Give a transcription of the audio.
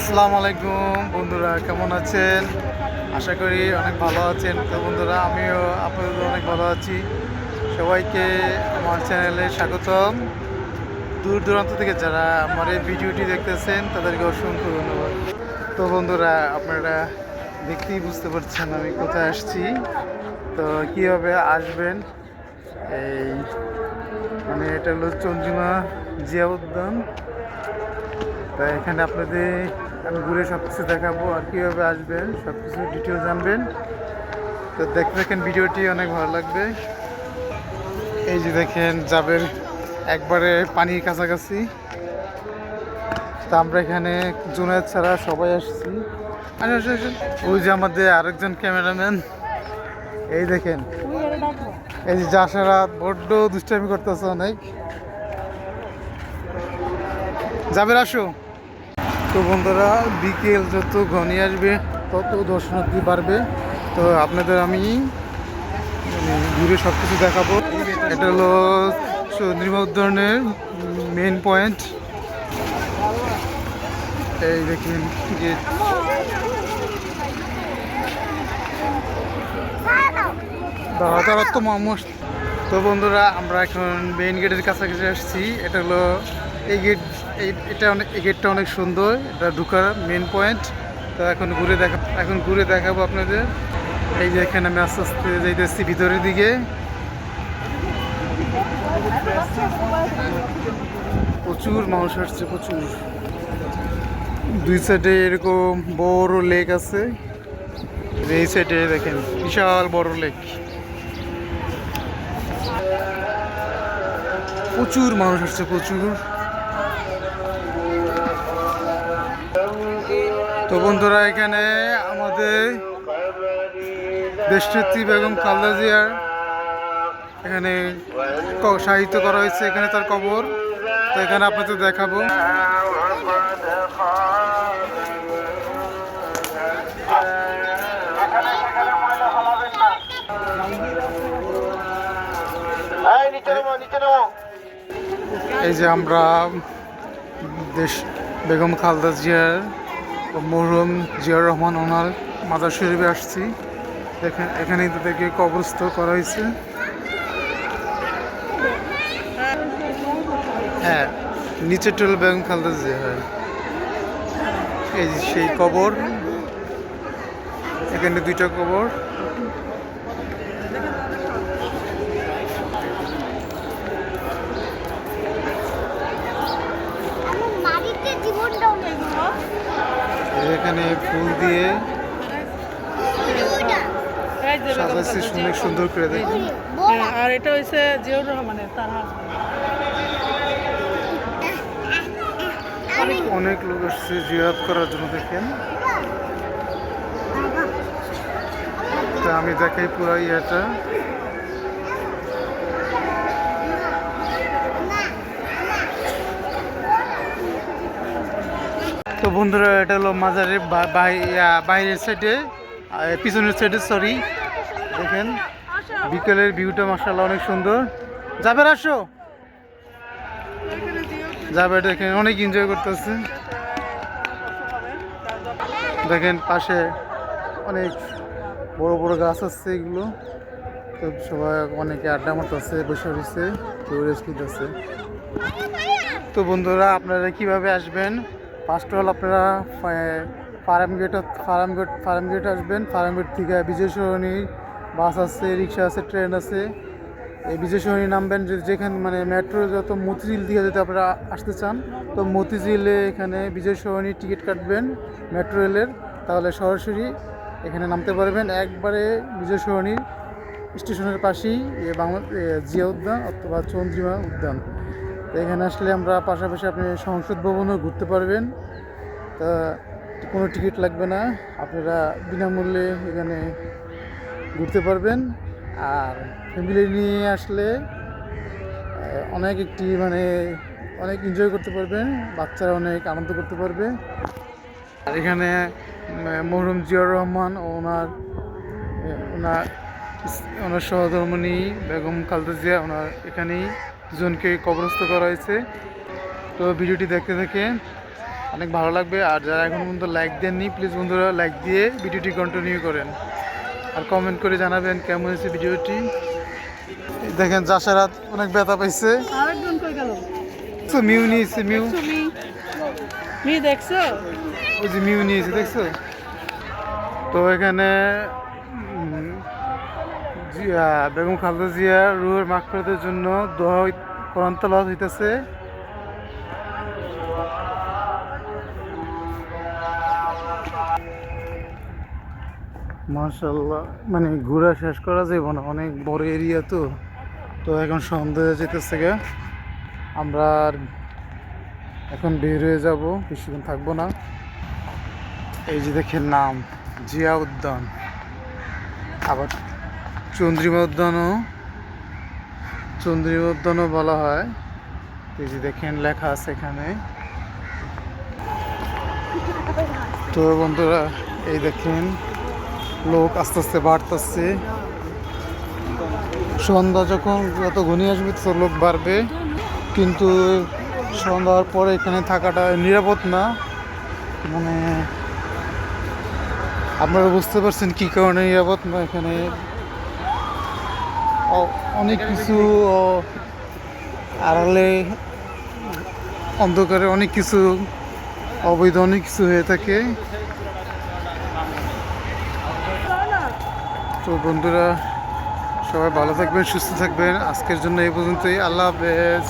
আসসালামু আলাইকুম বন্ধুরা, কেমন আছেন? আশা করি অনেক ভালো আছেন। তো বন্ধুরা, আমিও আপনাদের অনেক ভালো আছি। সবাইকে আমার চ্যানেলে স্বাগতম। দূর দূরান্ত থেকে যারা আমার এই ভিডিওটি দেখতেছেন তাদেরকে অসংখ্য ধন্যবাদ। তো বন্ধুরা, আপনারা দেখতেই বুঝতে পারছেন আমি কোথায় আসছি। তো কীভাবে আসবেন, এই এটা হলো চন্দ্রিমা জিয়া উদ্যান। তাই এখানে আপনাদের আমি ঘুরে সব কিছু দেখাবো, আর কীভাবে আসবেন সব কিছু ডিটেল জানবেন। তো দেখতে দেখেন, ভিডিওটি অনেক ভালো লাগবে। এই যে দেখেন, যাবের একবারে পানির কাছাকাছি। তো আমরা এখানে জুনায়েদ ছাড়া সবাই আসছি। ওই যে আমাদের আরেকজন ক্যামেরাম্যান, এই দেখেন, এই যে যাসারা বড্ড দুষ্টামি করতেছে অনেক। যাবের আসো। তো বন্ধুরা, বিকেল যত ঘনিয়ে আসবে তত দর্শনার্থী বাড়বে। তো আপনাদের আমি ঘুরে সব কিছু দেখাবো। এটা হলো চন্দ্রিমা উদ্যানের মেন পয়েন্ট। এই দেখেন গেট। দাঁড়া তো মামুস। তো বন্ধুরা, আমরা এখন মেইন গেটের কাছাকাছি আসছি। এটা হলো এই গেট। এই গেটটা অনেক সুন্দর। এটা ঢুকার মেন পয়েন্ট। তো এখন ঘুরে দেখাবো আপনাদের। এই যে এখানে আমি আস্তে আস্তে যাইতেছি ভিতরের দিকে। প্রচুর মানুষ আসছে, প্রচুর। দুই সাইডে এরকম বড় লেক আছে। এই সাইডে দেখেন বিশাল বড় লেক। প্রচুর মানুষ আসছে, প্রচুর। তো বন্ধুরা, এখানে আমাদের দেশনেত্রী বেগম খালেদা জিয়ার এখানে সাহিত্য করা হয়েছে, এখানে তার কবর। তো এখানে আপনাদের দেখাবো। এই যে আমরা দেশ বেগম খালেদা জিয়ার মরহুম জিয়াউর রহমান ওনার মাজার শরীফে আসছি। এখানে তাদেরকে কবরস্থ করা হয়েছে। হ্যাঁ, নিচে টোল বেগম খালেদা জিয়া। হয় এই যে সেই কবর। এখানে দুইটা কবর। এখানে ফুল দিয়ে সাজাচ্ছে অনেক সুন্দর করে দেখেন। আর এটা হইছে জিয়াউর রহমানের, তার অনেক লোক আসছে জিয়ারত করার জন্য। দেখেন, তা আমি দেখাই পুরো ইয়েটা। তো বন্ধুরা, এটা হলো মাজারের বাইরের সাইডে, পিছনের সাইডে, সরি। দেখেন বিকেলের ভিউটা মাশাআল্লাহ অনেক সুন্দর। যাবের আসো। যাবের দেখেন অনেক এনজয় করতেছে। দেখেন পাশে অনেক বড় বড় গাছ আছে এগুলো। তো সবাই অনেকে আড্ডা মারতেছে, বসে রয়েছে, কেউ রেস্ট নিতেছে। তো বন্ধুরা, আপনারা কিভাবে আসবেন? ফার্স্ট অল আপনারা ফার্মগেট আসবেন। ফার্মগেট থেকে বিজয় সরণি বাস আছে, রিক্সা আছে, ট্রেন আছে। এই বিজয় সরণি নামবেন। যেখানে মেট্রো যত মতিঝিল দিয়ে যদি আপনারা আসতে চান, তো মতিঝিলে এখানে বিজয় সরণি টিকিট কাটবেন মেট্রো রেলের। তাহলে সরাসরি এখানে নামতে পারবেন। একবারে বিজয় সরণি স্টেশনের পাশেই জিয়া উদ্যান অথবা চন্দ্রিমা উদ্যান। তো এখানে আসলে আমরা পাশাপাশি আপনি সংসদ ভবনও ঘুরতে পারবেন। তা কোনো টিকিট লাগবে না, আপনারা বিনামূল্যে এখানে ঘুরতে পারবেন। আর ফ্যামিলি নিয়ে আসলে অনেক অনেক এনজয় করতে পারবেন, বাচ্চারা অনেক আনন্দ করতে পারবে। আর এখানে মরহুম জিয়াউর রহমান ও ওনার সহধর্মিণী বেগম খালেদা জিয়া, এখানেই দুজনকে কবরস্থ করা হয়েছে। তো ভিডিওটি দেখতে থেকে অনেক ভালো লাগবে। আর যারা এখন পর্যন্ত লাইক দেননি প্লিজ বন্ধুরা লাইক দিয়ে ভিডিওটি কন্টিনিউ করেন আর কমেন্ট করে জানাবেন কেমন হয়েছে ভিডিওটি। এই দেখেন জাসারাত অনেক ব্যথা পাইছে। আরেকজন কই গেল? তো মিউ নিয়েছে, মিউ মি দেখছো? ওই যে মিউ নিয়েছে দেখছো। তো এখানে বেগম খালেদা জিয়া রুহের মাগফিরাতের জন্য দোয়া কোরআন তেলাওয়াত হইতেছে। মাশাআল্লাহ, মানে ঘোরা শেষ করা যাবে না, অনেক বড় এরিয়া তো। তো এখন সন্ধ্যা হয়ে যেতেছে গে, আমরা আর এখন বের হয়ে যাব, বেশিক্ষণ থাকবো না। এই যে দেখেন নাম জিয়া উদ্যান, আবার চন্দ্রিমা উদ্যানও বলা হয়। এই যে দেখেন লেখা আছে এখানে। তো বন্ধুরা এই দেখেন লোক আস্তে আস্তে বাড়তেছে। সন্ধ্যা যখন যত ঘনিয়ে আসবে তত লোক বাড়বে, কিন্তু সন্ধ্যার পরে এখানে থাকাটা নিরাপদ না। মানে আপনারা বুঝতে পারছেন কী কারণে নিরাপদ না। এখানে অনেক কিছু আড়ালে অন্ধকারে অনেক কিছু অবৈধ অনেক কিছু হয়ে থাকে। তো বন্ধুরা সবাই ভালো থাকবেন, সুস্থ থাকবেন। আজকের জন্য এই পর্যন্তই। আল্লাহ হাফেজ।